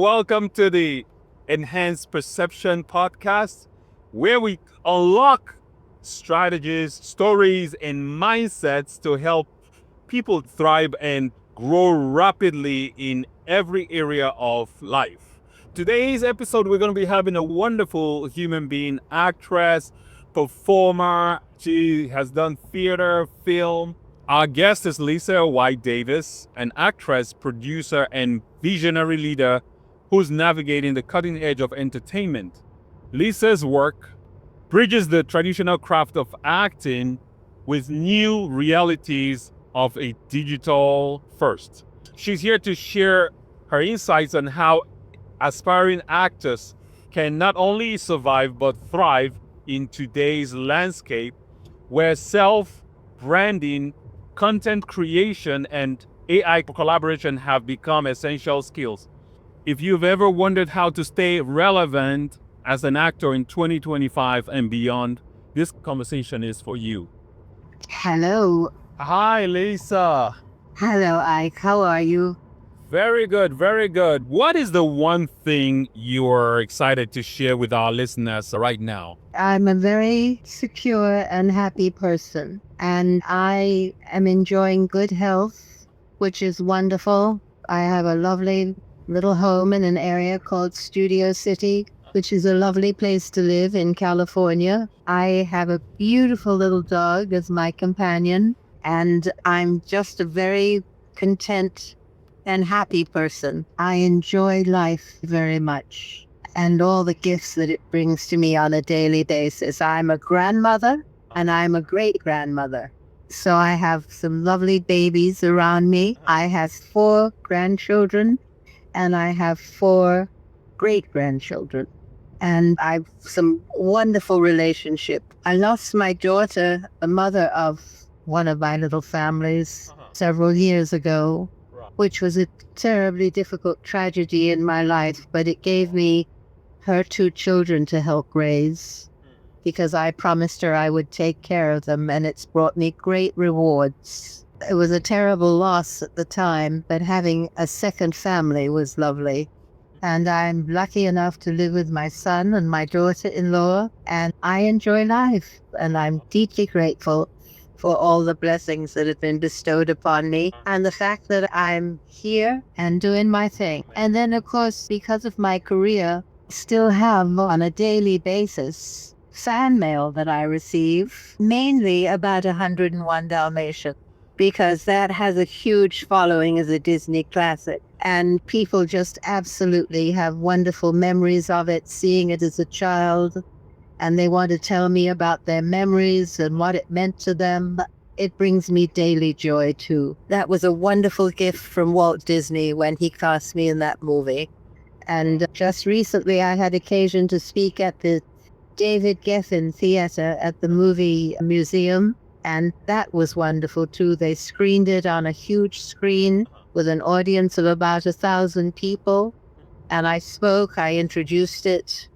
Welcome to the Enhanced Perception podcast, where we unlock strategies, stories, and mindsets to help people thrive and grow rapidly in every area of life. Today's episode, we're going to be having a wonderful human being, actress, performer. She has done theater, film. Our guest is Lisa White Davis, an actress, producer, and visionary leader who's navigating the cutting edge of entertainment. Lisa's work bridges the traditional craft of acting with new realities of a digital first. She's here to share her insights on how aspiring actors can not only survive but thrive in today's landscape where self-branding, content creation, and AI collaboration have become essential skills. If you've ever wondered how to stay relevant as an actor in 2025 and beyond, this conversation is for you. Hello. Hi, Lisa. Hello, Ike. How are you? Very good, very good. What is the one thing you're excited to share with our listeners right now? I'm a very secure and happy person, and I am enjoying good health, which is wonderful. I have a lovely little home in an area called Studio City, which is a lovely place to live in California. I have a beautiful little dog as my companion, and I'm just a very content and happy person. I enjoy life very much and all the gifts that it brings to me on a daily basis. I'm a grandmother and I'm a great grandmother. So I have some lovely babies around me. I have 4 grandchildren and I have 4 great grandchildren. And I've some wonderful relationship. I lost my daughter, the mother of one of my little families, several years ago, which was a terribly difficult tragedy in my life, but it gave me her 2 children to help raise because I promised her I would take care of them, and it's brought me great rewards. It was a terrible loss at the time, but having a second family was lovely. And I'm lucky enough to live with my son and my daughter-in-law, and I enjoy life, and I'm deeply grateful for all the blessings that have been bestowed upon me and the fact that I'm here and doing my thing. And then, of course, because of my career, I still have on a daily basis fan mail that I receive, mainly about 101 Dalmatians, because that has a huge following as a Disney classic. And people just absolutely have wonderful memories of it, seeing it as a child. And they want to tell me about their memories and what it meant to them. It brings me daily joy, too. That was a wonderful gift from Walt Disney when he cast me in that movie. And just recently, I had occasion to speak at the David Geffen Theater at the movie museum. And that was wonderful, too. They screened it on a huge screen with an audience of about 1,000 people. And I spoke, I introduced it,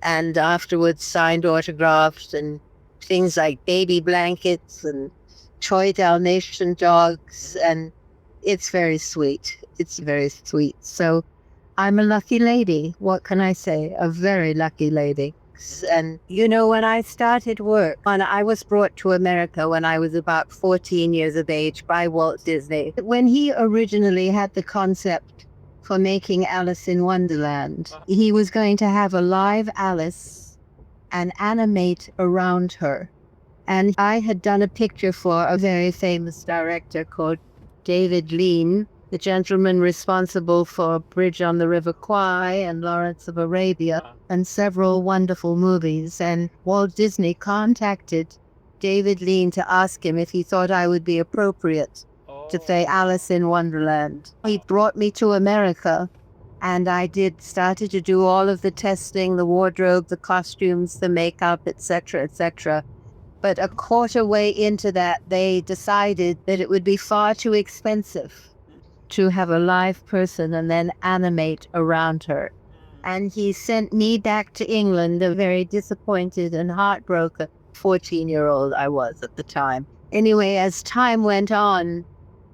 and afterwards signed autographs and things like baby blankets and toy Dalmatian dogs. And it's very sweet. It's very sweet. So I'm a lucky lady. What can I say? A very lucky lady. And, when I started work, and I was brought to America when I was about 14 years of age by Walt Disney. When he originally had the concept for making Alice in Wonderland, he was going to have a live Alice and animate around her. And I had done a picture for a very famous director called David Lean, the gentleman responsible for Bridge on the River Kwai and Lawrence of Arabia and several wonderful movies. And Walt Disney contacted David Lean to ask him if he thought I would be appropriate to say Alice in Wonderland. He brought me to America, and I started to do all of the testing, the wardrobe, the costumes, the makeup, etc., etc. But a quarter way into that, they decided that it would be far too expensive to have a live person and then animate around her. And he sent me back to England, a very disappointed and heartbroken 14-year-old I was at the time. Anyway, as time went on,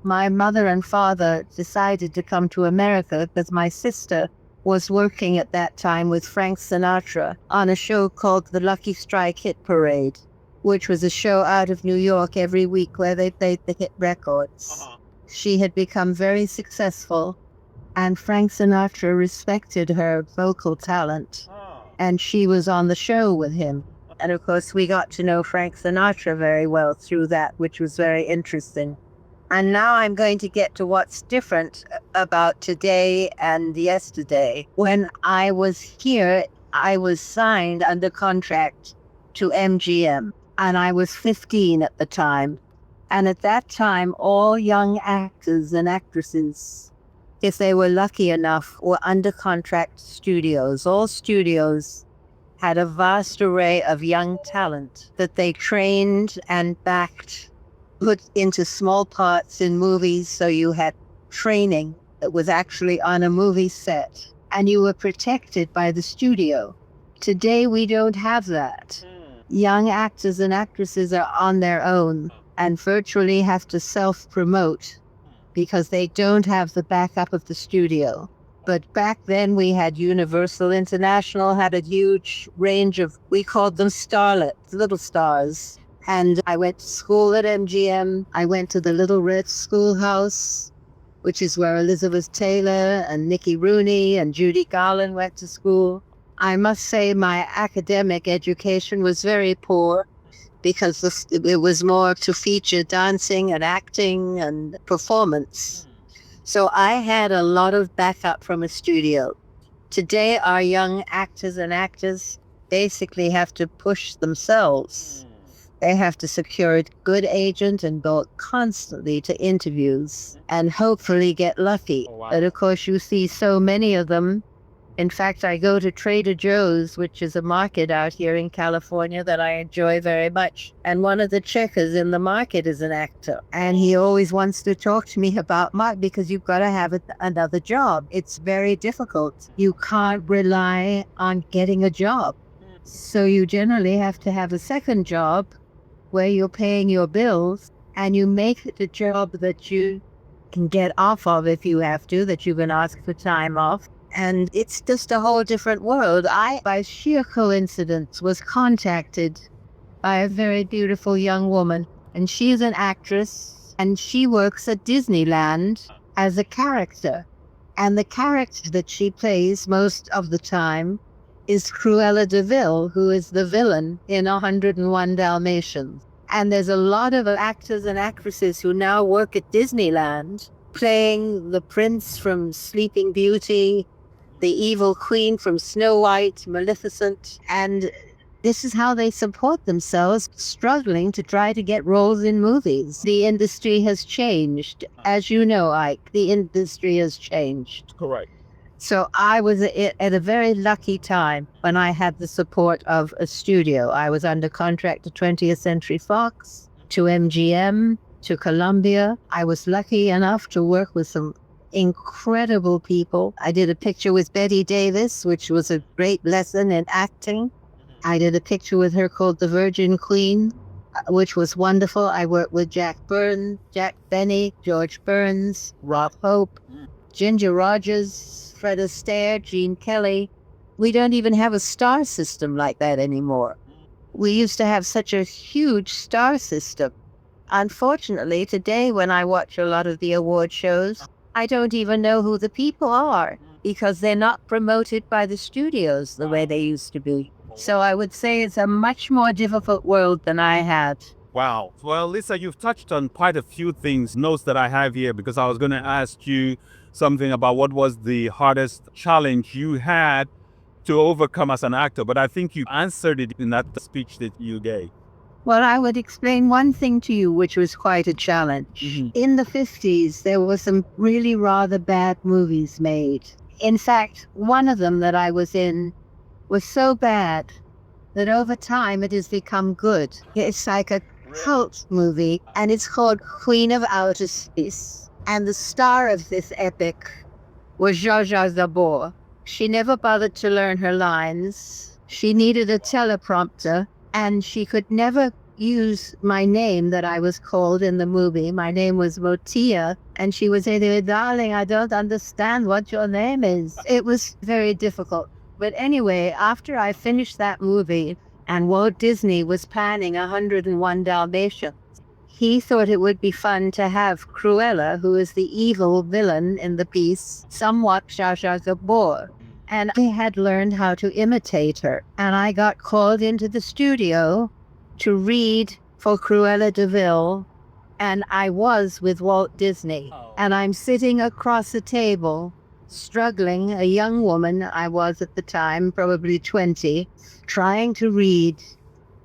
my mother and father decided to come to America because my sister was working at that time with Frank Sinatra on a show called The Lucky Strike Hit Parade, which was a show out of New York every week where they played the hit records. She had become very successful, and Frank Sinatra respected her vocal talent, and she was on the show with him. And of course, we got to know Frank Sinatra very well through that, which was very interesting. And now I'm going to get to what's different about today and yesterday. When I was here, I was signed under contract to MGM, and I was 15 at the time. And at that time, all young actors and actresses, if they were lucky enough, were under contract studios. All studios had a vast array of young talent that they trained and backed, put into small parts in movies, so you had training that was actually on a movie set, and you were protected by the studio. Today, we don't have that. Young actors and actresses are on their own and virtually have to self-promote because they don't have the backup of the studio. But back then, we had Universal International, had a huge range of, we called them starlets, little stars. And I went to school at MGM. I went to the Little Red Schoolhouse, which is where Elizabeth Taylor and Nikki Rooney and Judy Garland went to school. I must say my academic education was very poor because it was more to feature dancing and acting and performance. So I had a lot of backup from a studio. Today, our young actors and actors basically have to push themselves. They have to secure a good agent and go constantly to interviews and hopefully get lucky. Oh, wow. But of course, you see so many of them. In fact, I go to Trader Joe's, which is a market out here in California that I enjoy very much. And one of the checkers in the market is an actor. And he always wants to talk to me about Mark, because you've got to have another job. It's very difficult. You can't rely on getting a job. So you generally have to have a second job where you're paying your bills, and you make it a job that you can get off of if you have to, that you can ask for time off. And it's just a whole different world. I, by sheer coincidence, was contacted by a very beautiful young woman, and she's an actress, and she works at Disneyland as a character. And the character that she plays most of the time is Cruella de Vil, who is the villain in 101 Dalmatians. And there's a lot of actors and actresses who now work at Disneyland playing the prince from Sleeping Beauty, the evil queen from Snow White, Maleficent, and this is how they support themselves, struggling to try to get roles in movies. The industry has changed. As you know, Ike, the industry has changed. Correct. So I was at a very lucky time when I had the support of a studio. I was under contract to 20th Century Fox, to MGM, to Columbia. I was lucky enough to work with some incredible people. I did a picture with Betty Davis, which was a great lesson in acting. I did a picture with her called The Virgin Queen, which was wonderful. I worked with Jack Benny, George Burns, Rob Hope, Ginger Rogers, Fred Astaire, Gene Kelly. We don't even have a star system like that anymore. We used to have such a huge star system. Unfortunately, today when I watch a lot of the award shows, I don't even know who the people are because they're not promoted by the studios the way they used to be. So I would say it's a much more difficult world than I had. Wow. Well, Lisa, you've touched on quite a few things, notes that I have here, because I was going to ask you something about what was the hardest challenge you had to overcome as an actor, but I think you answered it in that speech that you gave. Well, I would explain one thing to you, which was quite a challenge. Mm-hmm. In the 50s, there were some really rather bad movies made. In fact, one of them that I was in was so bad that over time it has become good. It's like a cult movie, and it's called Queen of Outer Space. And the star of this epic was Zsa Zsa Gabor. She never bothered to learn her lines. She needed a teleprompter, and she could never use my name that I was called in the movie. My name was Motia, and she would say to me, "Darling, I don't understand what your name is." It was very difficult. But anyway, after I finished that movie and Walt Disney was planning 101 Dalmatians, he thought it would be fun to have Cruella, who is the evil villain in the piece, somewhat Zsa Zsa Gabor. And I had learned how to imitate her. And I got called into the studio to read for Cruella de Vil. And I was with Walt Disney. And I'm sitting across the table, struggling, a young woman I was at the time, probably 20, trying to read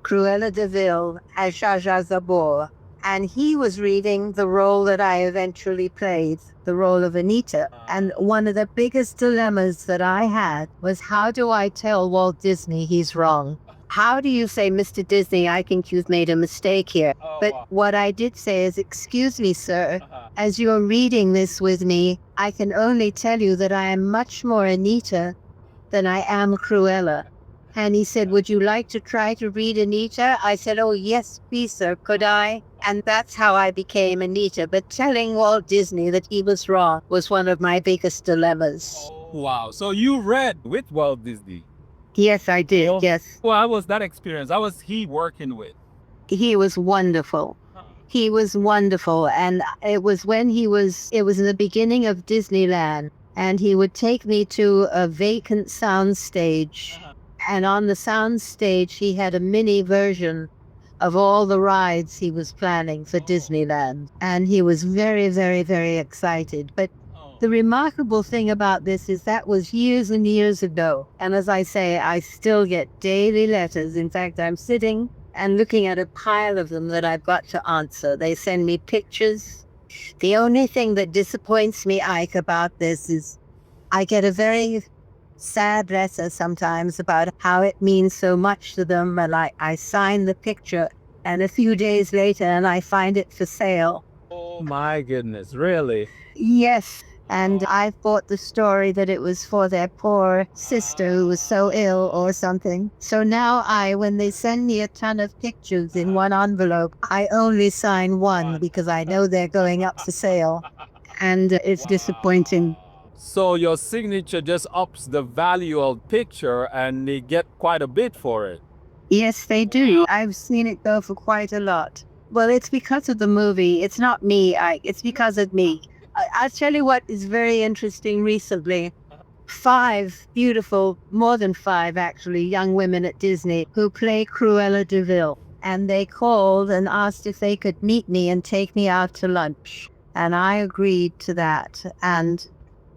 Cruella de Vil as Zsa Zsa Gabor. And he was reading the role that I eventually played, the role of Anita. And one of the biggest dilemmas that I had was, how do I tell Walt Disney he's wrong? How do you say, "Mr. Disney, I think you've made a mistake here"? But what I did say is, "Excuse me, sir, as you're reading this with me, I can only tell you that I am much more Anita than I am Cruella." And he said, "Would you like to try to read Anita?" I said, "Oh, yes, please, sir. Could I?" And that's how I became Anita. But telling Walt Disney that he was wrong was one of my biggest dilemmas. Wow. So you read with Walt Disney. Yes, I did. Yes. Well, how was that experience? How was he working with? He was wonderful. He was wonderful. And it was when it was in the beginning of Disneyland. And he would take me to a vacant sound stage. And on the sound stage, he had a mini version of all the rides he was planning for Disneyland. And he was very, very, very excited. But the remarkable thing about this is that was years and years ago. And as I say, I still get daily letters. In fact, I'm sitting and looking at a pile of them that I've got to answer. They send me pictures. The only thing that disappoints me, Ike, about this is I get a very sad letter sometimes about how it means so much to them. And I sign the picture, and a few days later, and I find it for sale. Oh my goodness, really? Yes. And I thought the story that it was for their poor sister who was so ill or something. So now when they send me a ton of pictures in one envelope, I only sign one because I know they're going up for sale. And it's disappointing. So your signature just ups the value of picture and they get quite a bit for it. Yes, they do. I've seen it go for quite a lot. Well, it's because of the movie. It's not me, it's because of me. I'll tell you what is very interesting recently. 5 beautiful, more than 5 actually, young women at Disney who play Cruella de Vil. And they called and asked if they could meet me and take me out to lunch. And I agreed to that. And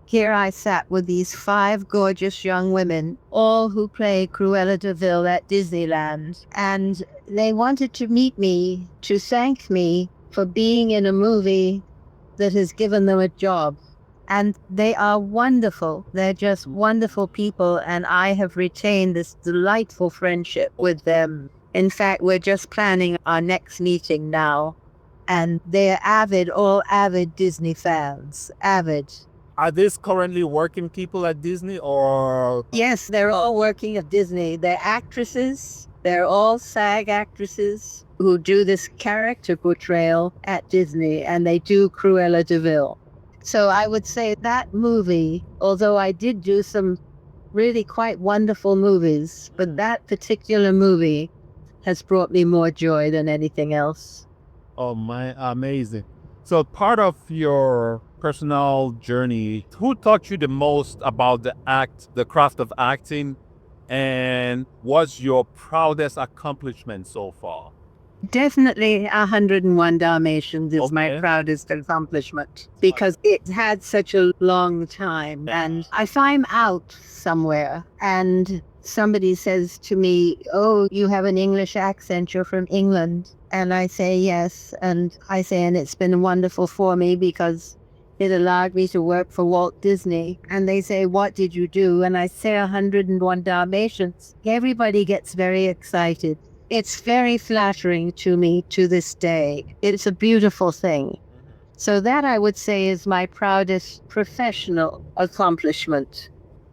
here I sat with these 5 gorgeous young women, all who play Cruella de Vil at Disneyland. And they wanted to meet me to thank me for being in a movie that has given them a job. And they are wonderful. They're just wonderful people. And I have retained this delightful friendship with them. In fact, we're just planning our next meeting now. And they're all avid Disney fans. Avid. Are these currently working people at Disney or? Yes, they're all working at Disney. They're actresses. They're all SAG actresses who do this character portrayal at Disney, and they do Cruella de Vil. So I would say that movie, although I did do some really quite wonderful movies, but that particular movie has brought me more joy than anything else. Oh my, amazing. So part of your personal journey, who taught you the most about the craft of acting, and what's your proudest accomplishment so far? Definitely 101 Dalmatians is my Okay. proudest accomplishment because it had such a long time. And if I'm out somewhere and somebody says to me, "Oh, you have an English accent, you're from England." And I say yes. And I say, and it's been wonderful for me because it allowed me to work for Walt Disney. And they say, "What did you do?" And I say 101 Dalmatians. Everybody gets very excited. It's very flattering to me to this day. It's a beautiful thing. So that I would say is my proudest professional accomplishment.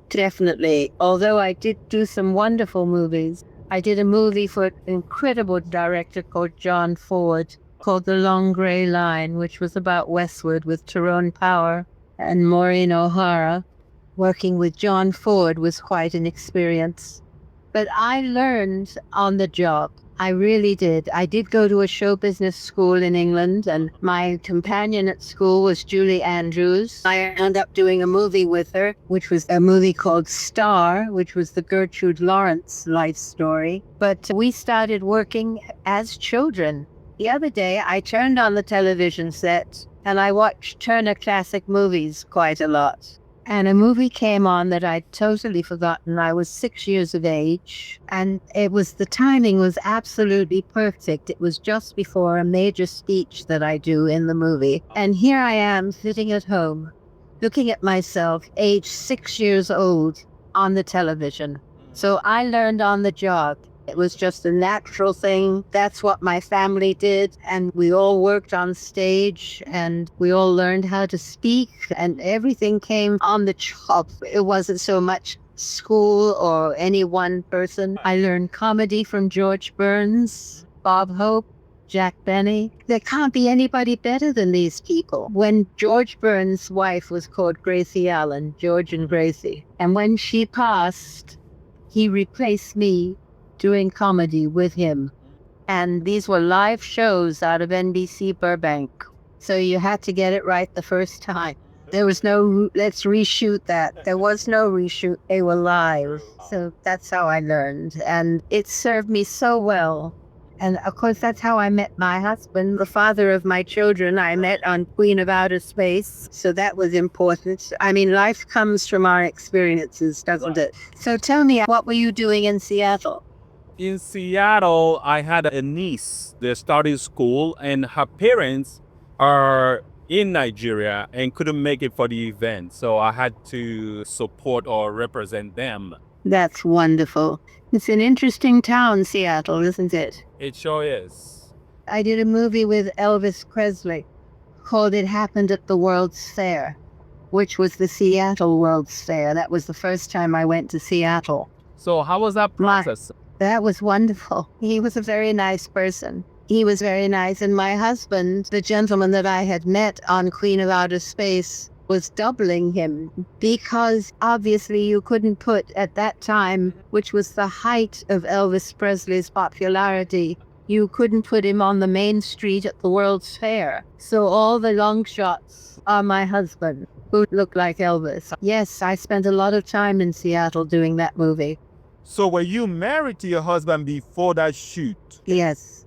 Definitely. Although I did do some wonderful movies, I did a movie for an incredible director called John Ford called The Long Grey Line, which was about Westwood with Tyrone Power and Maureen O'Hara. Working with John Ford was quite an experience. But I learned on the job. I really did. I did go to a show business school in England, and my companion at school was Julie Andrews. I ended up doing a movie with her, which was a movie called Star, which was the Gertrude Lawrence life story. But we started working as children. The other day, I turned on the television set and I watched Turner Classic Movies quite a lot. And a movie came on that I'd totally forgotten. I was 6 years of age, and the timing was absolutely perfect. It was just before a major speech that I do in the movie. And here I am sitting at home, looking at myself, age 6 years old, on the television. So I learned on the job. It was just a natural thing. That's what my family did. And we all worked on stage and we all learned how to speak, and everything came on the job. It wasn't so much school or any one person. I learned comedy from George Burns, Bob Hope, Jack Benny. There can't be anybody better than these people. When George Burns' wife was called Gracie Allen, George and Gracie, and when she passed, he replaced me doing comedy with him. And these were live shows out of NBC Burbank. So you had to get it right the first time. There was no, let's reshoot that. There was no reshoot. They were live. So that's how I learned. And it served me so well. And of course, that's how I met my husband, the father of my children. I met on Queen of Outer Space. So that was important. I mean, life comes from our experiences, doesn't it? So tell me, what were you doing in Seattle? In Seattle, I had a niece that started school, and her parents are in Nigeria and couldn't make it for the event. So I had to support or represent them. That's wonderful. It's an interesting town, Seattle, isn't it? It sure is. I did a movie with Elvis Presley called It Happened at the World's Fair, which was the Seattle World's Fair. That was the first time I went to Seattle. So how was that process? That was wonderful. He was a very nice person. He was very nice. And my husband, the gentleman that I had met on Queen of Outer Space, was doubling him because obviously you couldn't put at that time, which was the height of Elvis Presley's popularity, you couldn't put him on the main street at the World's Fair. So all the long shots are my husband, who looked like Elvis. Yes, I spent a lot of time in Seattle doing that movie. So were you married to your husband before that shoot? Yes.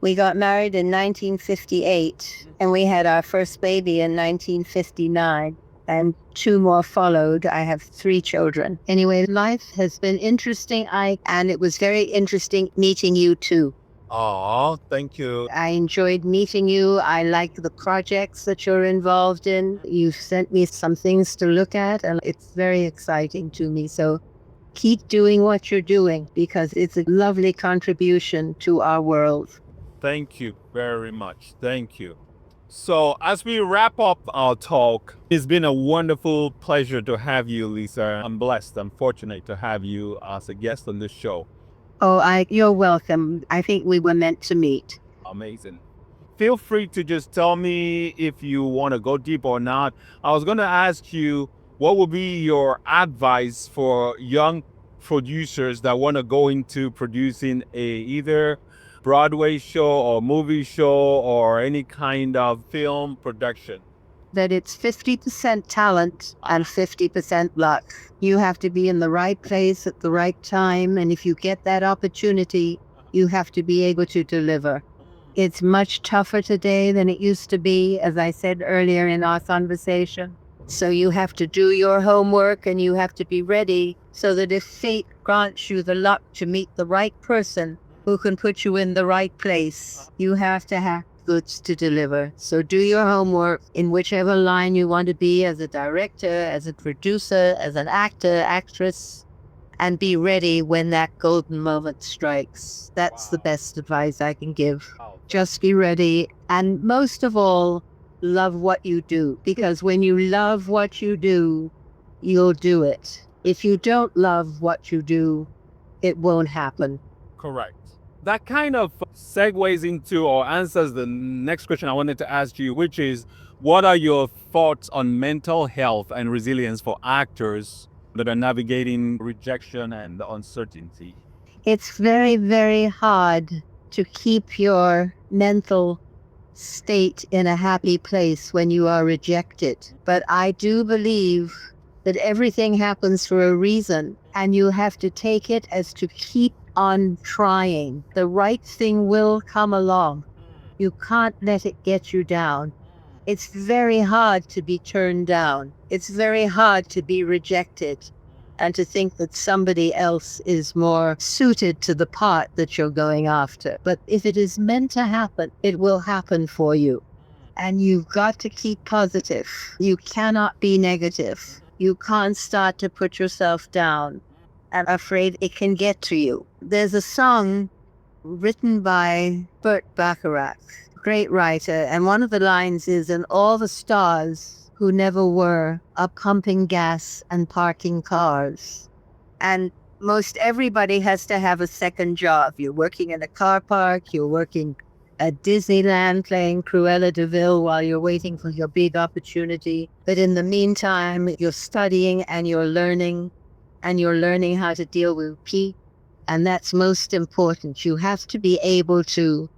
We got married in 1958, and we had our first baby in 1959, and 2 more followed. I have 3 children. Anyway, life has been interesting, and it was very interesting meeting you too. Oh, thank you. I enjoyed meeting you. I like the projects that you're involved in. You've sent me some things to look at, and it's very exciting to me. So keep doing what you're doing, because it's a lovely contribution to our world. Thank you very much. Thank you. So as we wrap up our talk, it's been a wonderful pleasure to have you, Lisa. I'm blessed. I'm fortunate to have you as a guest on this show. Oh, you're welcome. I think we were meant to meet. Amazing. Feel free to just tell me if you want to go deep or not. I was going to ask you, what would be your advice for young producers that want to go into producing either Broadway show or movie show or any kind of film production? That it's 50% talent and 50% luck. You have to be in the right place at the right time. And if you get that opportunity, you have to be able to deliver. It's much tougher today than it used to be, as I said earlier in our conversation. So you have to do your homework and you have to be ready so that if fate grants you the luck to meet the right person who can put you in the right place, you have to have goods to deliver. So do your homework in whichever line you want to be, as a director, as a producer, as an actor, actress, and be ready when that golden moment strikes. That's the best advice I can give. Just be ready. And most of all, love what you do. Because when you love what you do, you'll do it. If you don't love what you do, it won't happen. Correct. That kind of segues into or answers the next question I wanted to ask you, which is what are your thoughts on mental health and resilience for actors that are navigating rejection and uncertainty? It's very, very hard to keep your mental state in a happy place when you are rejected. But I do believe that everything happens for a reason, and you have to take it as to keep on trying. The right thing will come along. You can't let it get you down. It's very hard to be turned down. It's very hard to be rejected and to think that somebody else is more suited to the part that you're going after. But if it is meant to happen, it will happen for you. And you've got to keep positive. You cannot be negative. You can't start to put yourself down. I'm afraid it can get to you. There's a song written by Burt Bacharach, great writer, and one of the lines is, "And all the stars who never were are pumping gas and parking cars." And most everybody has to have a second job. You're working in a car park, you're working at Disneyland playing Cruella de Vil while you're waiting for your big opportunity. But in the meantime, you're studying and you're learning how to deal with people. And that's most important. You have to be able to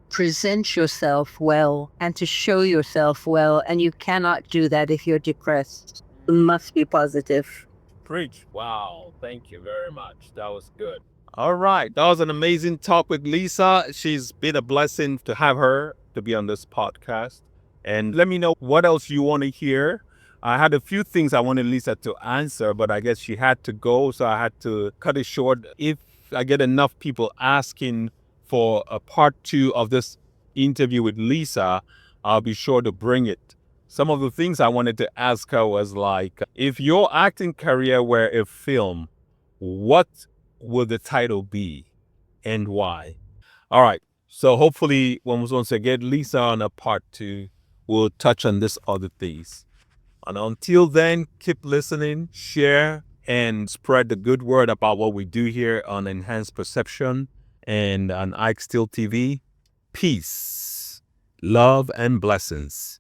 present yourself well and to show yourself well. And you cannot do that if you're depressed. You must be positive. Preach. Wow. Thank you very much. That was good. All right. That was an amazing talk with Lisa. She's been a blessing to have her to be on this podcast. And let me know what else you want to hear. I had a few things I wanted Lisa to answer, but I guess she had to go, so I had to cut it short. If I get enough people asking for a part 2 of this interview with Lisa, I'll be sure to bring it. Some of the things I wanted to ask her was like, if your acting career were a film, what would the title be and why? All right. So hopefully once I get Lisa on a part 2, we'll touch on this other things. And until then, keep listening, share, and spread the good word about what we do here on Enhanced Perception and on Ike Steele TV. Peace, love, and blessings.